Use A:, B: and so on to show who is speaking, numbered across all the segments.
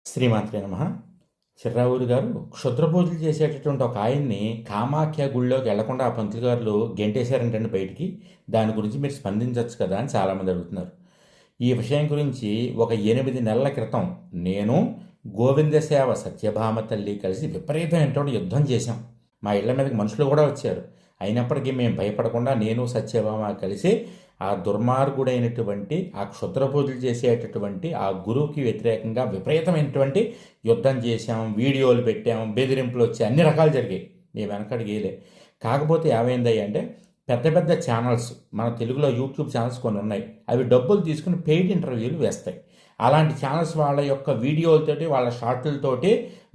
A: శ్రీమాత్రే నమః. చిర్రావూరి గారు క్షుద్ర పూజలు చేసేటటువంటి ఒక ఆయన్ని కామాఖ్య గుడిలోకి వెళ్లకుండా ఆ పంతులు గారు గెంటేశారంటండి బయటికి. దాని గురించి మీరు స్పందించవచ్చు కదా అని చాలామంది అడుగుతున్నారు. ఈ విషయం గురించి ఒక 8 నెలల క్రితం నేను గోవిందసేవ సత్యభామ తల్లి కలిసి విపరీతమైనటువంటి యుద్ధం చేశాం. మా ఇళ్ల మీదకి మనుషులు కూడా వచ్చారు. అయినప్పటికీ మేము భయపడకుండా నేను సత్యభామ కలిసి ఆ దుర్మార్గుడైనటువంటి ఆ క్షుద్ర పూజలు చేసేటటువంటి ఆ గురువుకి వ్యతిరేకంగా విపరీతమైనటువంటి యుద్ధం చేశాం, వీడియోలు పెట్టాం, బెదిరింపులు వచ్చాయి, అన్ని రకాలు జరిగాయి. మేము వెనకడికి వేయలే. కాకపోతే ఏమైందయ్య అంటే పెద్ద పెద్ద ఛానల్స్, మన తెలుగులో యూట్యూబ్ ఛానల్స్ కొన్ని ఉన్నాయి, అవి డబ్బులు తీసుకుని పెయిడ్ ఇంటర్వ్యూలు వేస్తాయి. అలాంటి ఛానల్స్ వాళ్ళ యొక్క వీడియోలతోటి వాళ్ళ షార్ట్లతోటి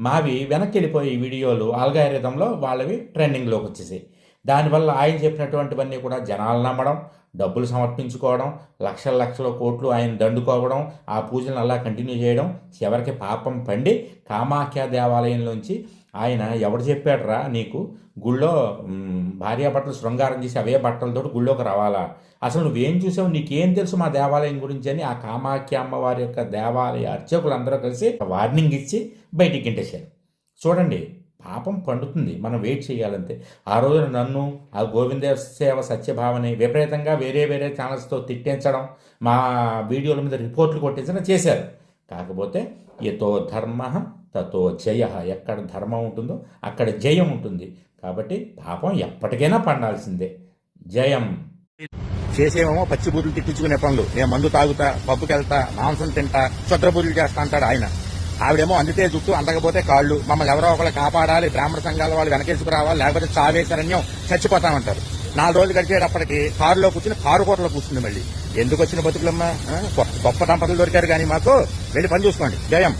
A: మావి వెనక్కి వెళ్ళిపోయి వీడియోలు ఆల్గారిథంలో వాళ్ళవి ట్రెండింగ్లోకి వచ్చేసాయి. దానివల్ల ఆయన చెప్పినటువంటివన్నీ కూడా జనాలు నమ్మడం, డబ్బులు సమర్పించుకోవడం, లక్షల లక్షల కోట్లు ఆయన దండుకోవడం, ఆ పూజలను అలా కంటిన్యూ చేయడం, చివరికి పాపం పండి కామాఖ్య దేవాలయంలోంచి ఆయన ఎవడు చెప్పాడురా నీకు గుళ్ళో భార్యాభర్తలు శృంగారం చేసి అవే బట్టలతోటి గుళ్ళోకి రావాలా, అసలు నువ్వేం చూసావు, నీకేం తెలుసు మా దేవాలయం గురించి అని ఆ కామాఖ్య అమ్మవారి యొక్క దేవాలయ అర్చకులందరూ కలిసి వార్నింగ్ ఇచ్చి బయటికి గింటేశారు. చూడండి, పాపం పండుతుంది, మనం వెయిట్ చేయాలంతే. ఆ రోజున నన్ను ఆ గోవింద సేవ సత్యభావని విపరీతంగా వేరే వేరే ఛానల్స్తో తిట్టించడం, మా వీడియోల మీద రిపోర్ట్లు కొట్టించడం చేశారు. కాకపోతే యతో ధర్మ తతో జయ, ఎక్కడ ధర్మం ఉంటుందో అక్కడ జయం ఉంటుంది. కాబట్టి పాపం ఎప్పటికైనా పండాల్సిందే. జయం.
B: చేసేమో పచ్చి బూతులు తిట్టించుకునే పనులు. నేను మందు తాగుతా, పబ్బుకెళ్తా, మాంసం తింటా, క్షుద్ర పూజలు చేస్తా అంటాడు ఆయన. ఆవిడేమో అందితే జుట్టు, అందకపోతే కాళ్ళు, మమ్మల్ని ఎవరో ఒకళ్ళు కాపాడాలి, బ్రాహ్మణ సంఘాల వాళ్ళు వెనకేసుకురావాలి, లేకపోతే చావేశారన్యం చచ్చిపోతామంటారు. 4 రోజులు గడిచేటప్పటికి కారులో కూర్చుని కారు కూరలో కూర్చుంది. మళ్ళీ ఎందుకు వచ్చిన బతుకులమ్మా? గొప్ప దంపతులు దొరికారు కానీ మాకు. వెళ్ళి పని చూసుకోండి. జయం.